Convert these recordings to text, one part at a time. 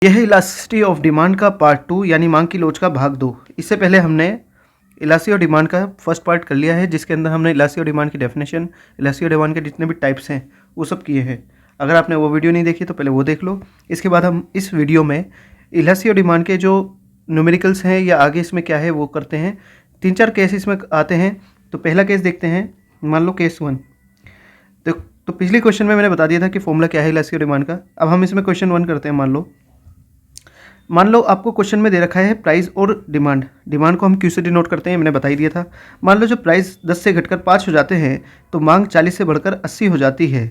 यह है elasticity of demand का पार्ट 2 यानी मांग की लोच का भाग 2। इससे पहले हमने इलास्टिसिटी ऑफ डिमांड का फर्स्ट पार्ट कर लिया है, जिसके अंदर हमने इलास्टिसिटी ऑफ डिमांड की डेफिनेशन, इलास्टिसिटी ऑफ डिमांड के जितने भी टाइप्स हैं वो सब किए हैं। अगर आपने वो वीडियो नहीं देखी तो पहले वो देख लो। इसके बाद हम इस वीडियो में इलास्टिसिटी ऑफ डिमांड के जो न्यूमेरिकल्स हैं या आगे इसमें क्या है वो करते हैं। 3-4 केस इसमें आते हैं। तो पहला केस देखते हैं, मान लो केस 1। तो पिछले क्वेश्चन में मैंने बता दिया था कि फॉर्मूला क्या है इलास्टिसिटी ऑफ डिमांड का। अब हम इसमें क्वेश्चन 1 करते हैं। मान लो आपको क्वेश्चन में दे रखा है प्राइस और डिमांड। डिमांड को हम क्यू से डिनोट करते हैं, मैंने बता ही दिया था। मान लो जब प्राइस 10 से घटकर 5 हो जाते हैं तो मांग 40 से बढ़कर 80 हो जाती है।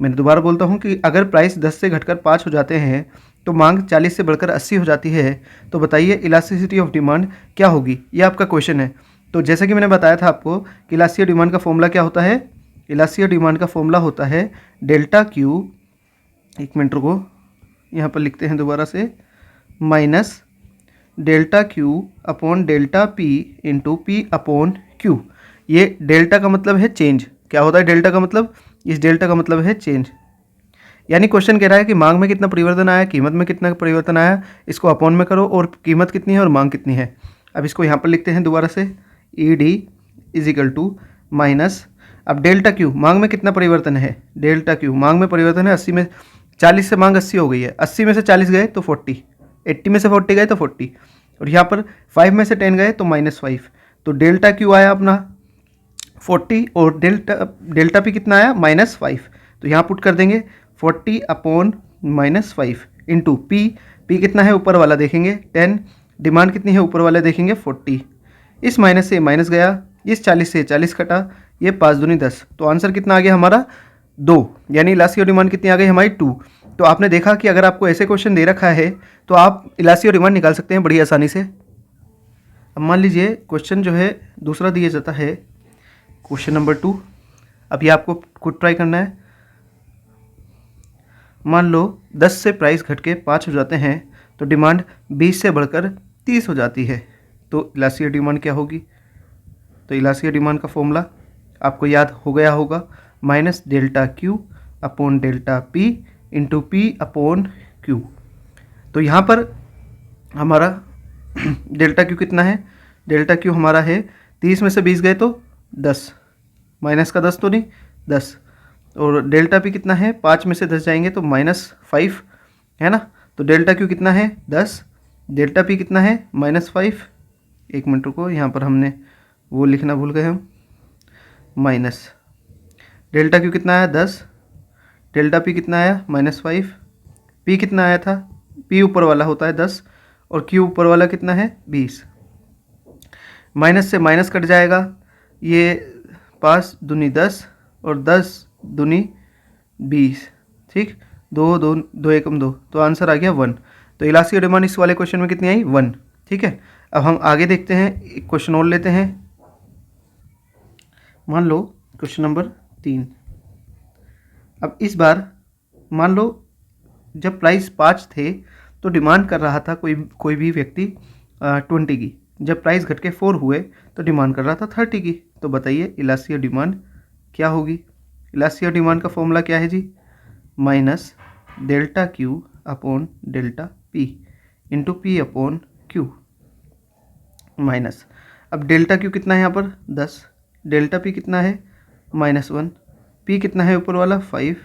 मैंने दोबारा बोलता हूँ कि अगर प्राइस 10 से घटकर 5 हो जाते हैं तो मांग 40 से बढ़कर 80 हो जाती है, तो बताइए इलास्टिसिटी ऑफ डिमांड क्या होगी। ये आपका क्वेश्चन है। तो जैसा कि मैंने बताया था आपको कि इलास्टिसिटी ऑफ डिमांड का फॉर्मूला क्या होता है। इलास्टिसिटी ऑफ डिमांड का फॉर्मूला होता है डेल्टा क्यू, एक मिनट रुको, यहाँ पर लिखते हैं दोबारा से, minus delta Q upon delta P into P upon Q. ये डेल्टा का मतलब है चेंज। क्या होता है डेल्टा का मतलब? इस डेल्टा का मतलब है चेंज। यानी क्वेश्चन कह रहा है कि मांग में कितना परिवर्तन आया, कीमत में कितना परिवर्तन आया, इसको अपॉन में करो और कीमत कितनी है और मांग कितनी है। अब इसको यहाँ पर लिखते हैं दोबारा से, E D is equal to minus, अब डेल्टा क्यू मांग में कितना परिवर्तन है, डेल्टा क्यू मांग में परिवर्तन है 80 में, 40 से मांग 80 हो गई है, 80 में से 40 गए तो 40, 80 में से 40 गए तो 40, और यहाँ पर 5 में से 10 गए तो -5। तो डेल्टा क्यू आया अपना 40 और डेल्टा पी कितना आया -5। तो यहाँ पुट कर देंगे 40 अपॉन -5 इंटू पी। पी कितना है ऊपर वाला देखेंगे 10, डिमांड कितनी है ऊपर वाला देखेंगे 40। इस माइनस से माइनस गया, इस 40 से 40 कटा, ये 5 दूनी 10। तो आंसर कितना आ गया हमारा 2, यानी इलास्टिसिटी ऑफ डिमांड कितनी आ गई हमारी 2। तो आपने देखा कि अगर आपको ऐसे क्वेश्चन दे रखा है तो आप इलास्टिसिटी ऑफ डिमांड निकाल सकते हैं बड़ी आसानी से। अब मान लीजिए क्वेश्चन जो है दूसरा दिया जाता है, क्वेश्चन नंबर 2। अब ये आपको खुद ट्राई करना है। मान लो 10 से प्राइस घट के 5 हो जाते हैं तो डिमांड 20 से बढ़कर 30 हो जाती है। तो इलास्टिसिटी ऑफ डिमांड क्या होगी? तो इलास्टिसिटी ऑफ डिमांड का फॉर्मूला आपको याद हो गया होगा, minus delta Q upon delta P into P upon Q. तो यहाँ पर हमारा डेल्टा क्यू कितना है, डेल्टा क्यू हमारा है 30 में से 20 गए तो 10, माइनस का 10 तो नहीं 10, और डेल्टा पी कितना है 5 में से 10 जाएंगे तो -5 है ना। तो डेल्टा क्यू कितना है 10, डेल्टा पी कितना है -5। एक मिनट रुको, यहाँ पर हमने वो लिखना भूल गए हम, माइनस डेल्टा क्यू कितना आया 10, डेल्टा पी कितना आया -5, पी कितना आया था, पी ऊपर वाला होता है 10 और क्यू ऊपर वाला कितना है 20। माइनस से माइनस कट जाएगा, ये 5 दूनी 10 और 10 दूनी 20, ठीक, 2 2 2 एकम 2, तो आंसर आ गया 1। तो इलास्टिसिटी ऑफ डिमांड इस वाले क्वेश्चन में कितनी आई 1, ठीक है। अब हम आगे देखते हैं, एक क्वेश्चन और लेते हैं। मान लो क्वेश्चन नंबर 3। अब इस बार मान लो जब प्राइस 5 थे तो डिमांड कर रहा था कोई भी व्यक्ति 20 की। जब प्राइस घट के 4 हुए तो डिमांड कर रहा था 30 की। तो बताइए इलास्टिसिटी ऑफ डिमांड क्या होगी। इलास्टिसिटी ऑफ डिमांड का फॉर्मूला क्या है जी, minus delta Q upon delta P into P upon Q minus, अब डेल्टा क्यू कितना है यहाँ पर 10, डेल्टा पी कितना है -1, पी कितना है ऊपर वाला 5,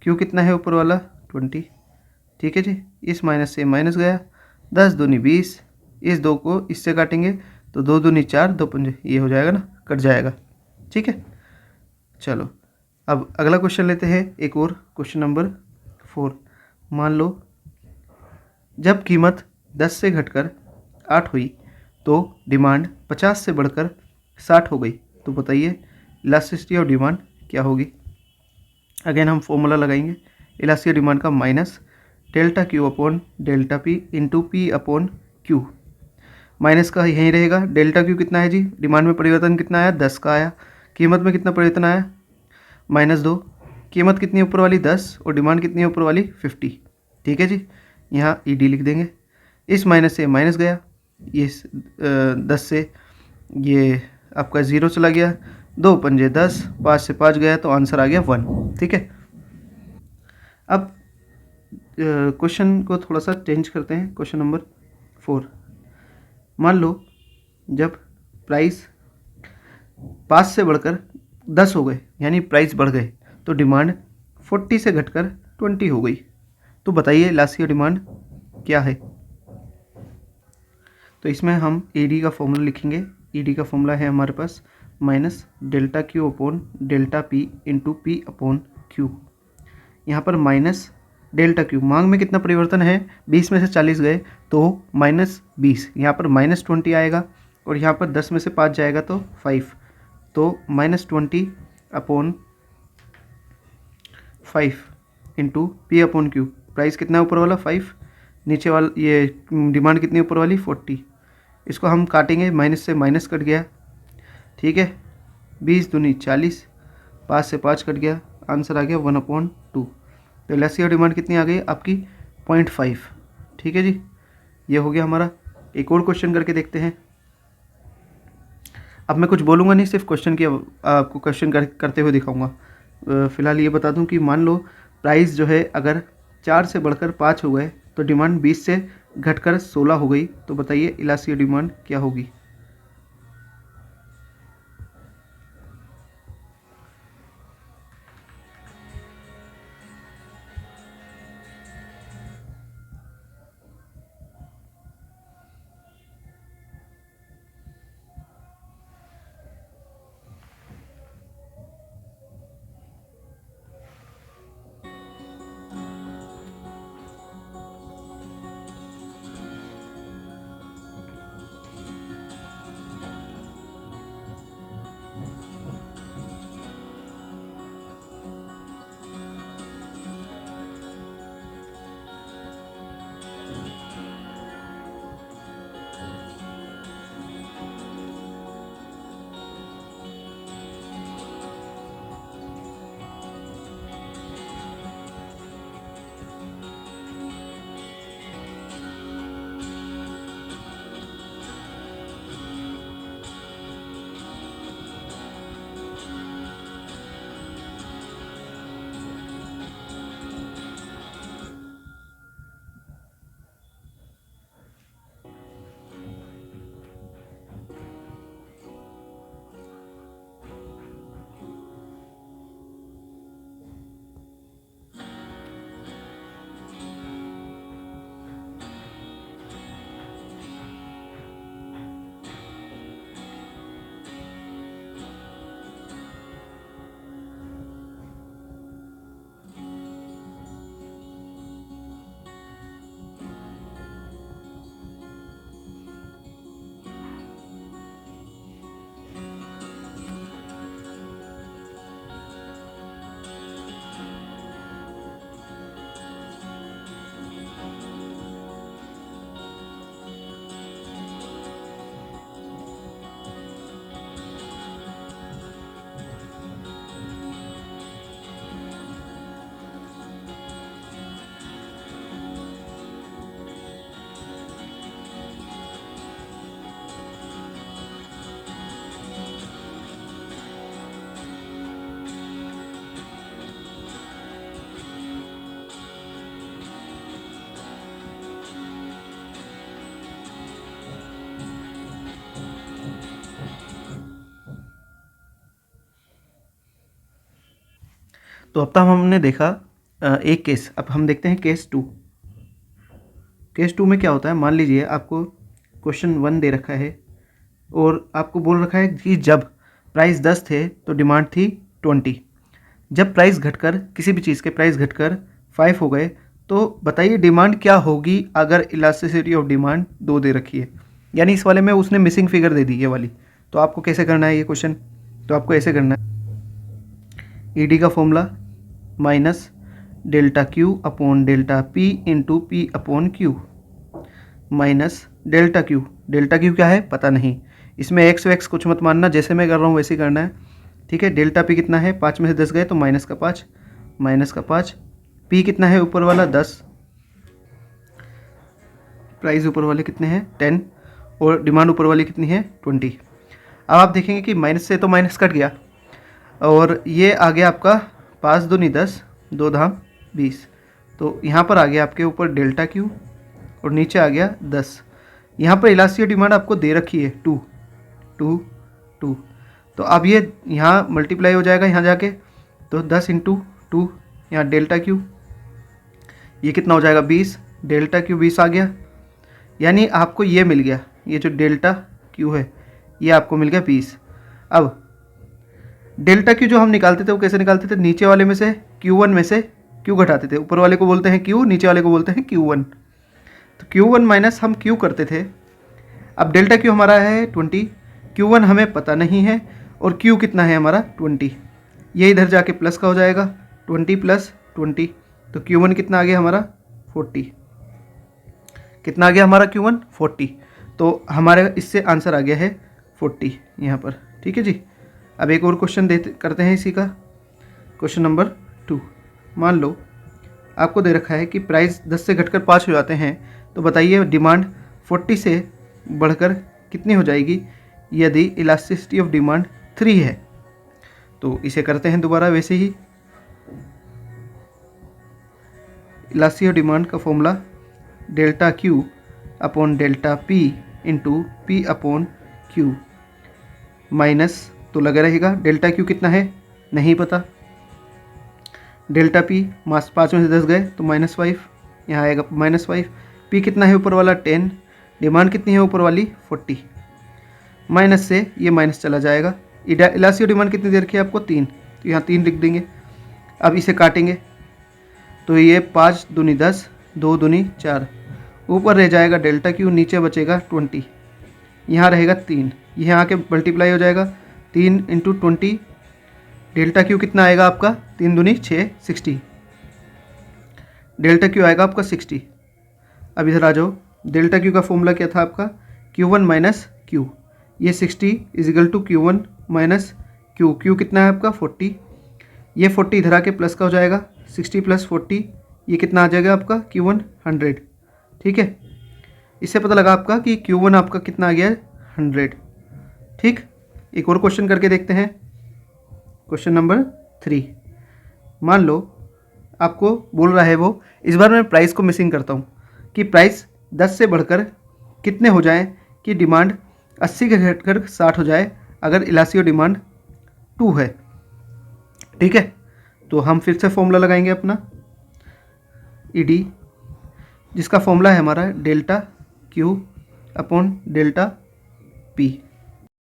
क्यू कितना है ऊपर वाला 20, ठीक है जी। इस माइनस से माइनस गया, 10 दूनी 20, इस 2 को इससे काटेंगे तो 2 दूनी 4, 2 पंजे, ये हो जाएगा ना, कट जाएगा, ठीक है। चलो अब अगला क्वेश्चन लेते हैं, एक और क्वेश्चन नंबर 4। मान लो जब कीमत 10 से घटकर 8 हुई तो डिमांड 50 से बढ़कर 60 हो गई। तो बताइए इलास्टिसिटी ऑफ डिमांड क्या होगी। अगेन हम फॉर्मूला लगाएंगे इलास्टिसिटी ऑफ डिमांड का, minus delta Q upon delta P into P upon Q. Minus का यहीं रहेगा, डेल्टा क्यू कितना है जी, डिमांड में परिवर्तन कितना आया 10 का आया, कीमत में कितना परिवर्तन आया -2, कीमत कितनी ऊपर वाली 10 और डिमांड कितनी ऊपर वाली 50, ठीक है जी। यहाँ ई डी लिख देंगे, इस माइनस से माइनस गया, ये 10 से ये आपका 0 चला गया, 2 पंजे 10, 5 से 5 गया तो आंसर आ गया 1, ठीक है। अब क्वेश्चन को थोड़ा सा चेंज करते हैं। क्वेश्चन नंबर 4, मान लो जब प्राइस 5 से बढ़कर 10 हो गए, यानी प्राइस बढ़ गए, तो डिमांड 40 से घटकर 20 हो गई। तो बताइए इलास्टिक डिमांड क्या है। तो इसमें हम ईडी का फॉर्मूला लिखेंगे। ईडी का फॉर्मूला है हमारे पास minus delta Q upon delta P into P upon Q. यहाँ पर माइनस डेल्टा क्यू, मांग में कितना परिवर्तन है, 20 में से 40 गए तो -20, यहाँ पर -20 आएगा, और यहाँ पर 10 में से 5 जाएगा तो 5, तो -20 upon 5 into P upon Q. Price कितना है ऊपर वाला 5, नीचे वाला ये डिमांड कितनी ऊपर वाली 40। इसको हम काटेंगे, माइनस से माइनस कट गया, ठीक है, 20 दूनी 40, 5 से 5 कट गया, आंसर आ गया 1/2। तो इलास्टिक डिमांड कितनी आ गई आपकी 0.5। ठीक है जी, ये हो गया हमारा। एक और क्वेश्चन करके देखते हैं। अब मैं कुछ बोलूँगा नहीं, सिर्फ क्वेश्चन की आपको क्वेश्चन करते हुए दिखाऊंगा। फिलहाल ये बता दूं कि मान लो प्राइस जो है अगर 4 से बढ़कर 5 हो गए तो डिमांड 20 से घटकर 16 हो गई। तो बताइए इलास्टिक डिमांड क्या होगी। तो अब तक हमने देखा एक केस। अब हम देखते हैं केस 2। केस 2 में क्या होता है, मान लीजिए आपको क्वेश्चन 1 दे रखा है और आपको बोल रखा है कि जब प्राइस 10 थे तो डिमांड थी 20। जब प्राइस घटकर, किसी भी चीज़ के प्राइस घटकर 5 हो गए तो बताइए डिमांड क्या होगी अगर इलास्टिसिटी ऑफ डिमांड 2 दे रखी है। यानी इस वाले में उसने मिसिंग फिगर दे दी ये वाली। तो आपको कैसे करना है ये क्वेश्चन, तो आपको ऐसे करना है, ईडी का formula minus delta Q upon delta P into P upon Q minus delta Q. Delta Q क्या है पता नहीं, इसमें एक्स वैक्स कुछ मत मानना, जैसे मैं कर रहा हूँ वैसे ही करना है। ठीक है, डेल्टा पी कितना है, 5 में से 10 गए तो माइनस का 5, पी कितना है ऊपर वाला 10, प्राइस ऊपर वाले कितने हैं 10, और डिमांड ऊपर वाली कितनी है 20। अब आप देखेंगे कि माइनस से तो माइनस कट गया और ये आ गया आपका 5 दूनी 10, 2 धाम 20, तो यहाँ पर आ गया आपके ऊपर डेल्टा क्यू और नीचे आ गया 10। यहाँ पर इलास्टिक डिमांड आपको दे रखी है 2 2 2। तो अब ये यहाँ मल्टीप्लाई हो जाएगा यहाँ जाके, तो 10 इंटू 2, यहाँ डेल्टा क्यू, ये कितना हो जाएगा 20, डेल्टा क्यू 20 आ गया। यानी आपको ये मिल गया, ये जो डेल्टा क्यू है ये आपको मिल गया 20। अब डेल्टा क्यू जो हम निकालते थे वो कैसे निकालते थे, नीचे वाले में से Q1 में से Q घटाते थे, ऊपर वाले को बोलते हैं Q, नीचे वाले को बोलते हैं Q1। तो Q1 माइनस हम Q करते थे। अब डेल्टा क्यू हमारा है 20, Q1 हमें पता नहीं है और Q कितना है हमारा 20, ये इधर जाके प्लस का हो जाएगा 20 प्लस 20, तो Q1 कितना आ गया हमारा 40। कितना आ गया हमारा Q1 40, तो हमारे इससे आंसर आ गया है 40 यहाँ पर। ठीक है जी। अब एक और क्वेश्चन करते हैं इसी का, क्वेश्चन नंबर 2। मान लो आपको दे रखा है कि प्राइस 10 से घटकर 5 हो जाते हैं, तो बताइए डिमांड 40 से बढ़कर कितनी हो जाएगी यदि इलास्टिसिटी ऑफ डिमांड 3 है। तो इसे करते हैं दोबारा वैसे ही। इलास्टिसिटी ऑफ डिमांड का formula delta Q upon delta P into P upon Q, minus तो लगा रहेगा, डेल्टा क्यू कितना है नहीं पता, डेल्टा पी मास 5 में से 10 गए तो -5, यहाँ आएगा -5, पी कितना है ऊपर वाला 10, डिमांड कितनी है ऊपर वाली 40, माइनस से ये माइनस चला जाएगा। इलास्टिक डिमांड कितनी दे रखी है आपको 3, तो यहाँ 3 लिख देंगे। अब इसे काटेंगे तो ये 5 दूनी 10, 2 दूनी 4, ऊपर रह जाएगा डेल्टा क्यू, नीचे बचेगा 20, यहाँ रहेगा 3, यहाँ आके मल्टीप्लाई हो जाएगा 3 इंटू 20, डेल्टा क्यू कितना आएगा आपका 3 दूनी 6, 60, डेल्टा क्यू आएगा आपका 60। अब इधर आ जाओ, डेल्टा क्यू का फॉर्मूला क्या था आपका Q1 माइनस क्यू, ये 60 is equal to Q1 minus Q, Q कितना है आपका 40, ये 40 इधर आके प्लस का हो जाएगा 60 प्लस 40, ये कितना आ जाएगा आपका Q1 100। ठीक है, इससे पता लगा आपका कि Q1 आपका कितना आ गया 100। ठीक, एक और क्वेश्चन करके देखते हैं, क्वेश्चन नंबर 3। मान लो आपको बोल रहा है वो, इस बार मैं प्राइस को मिसिंग करता हूँ कि प्राइस 10 से बढ़कर कितने हो जाएं कि डिमांड 80 के घटकर 60 हो जाए अगर इलास्टिक डिमांड 2 है। ठीक है, तो हम फिर से फॉर्मूला लगाएंगे अपना ED, जिसका फॉर्मूला है हमारा delta Q upon delta P.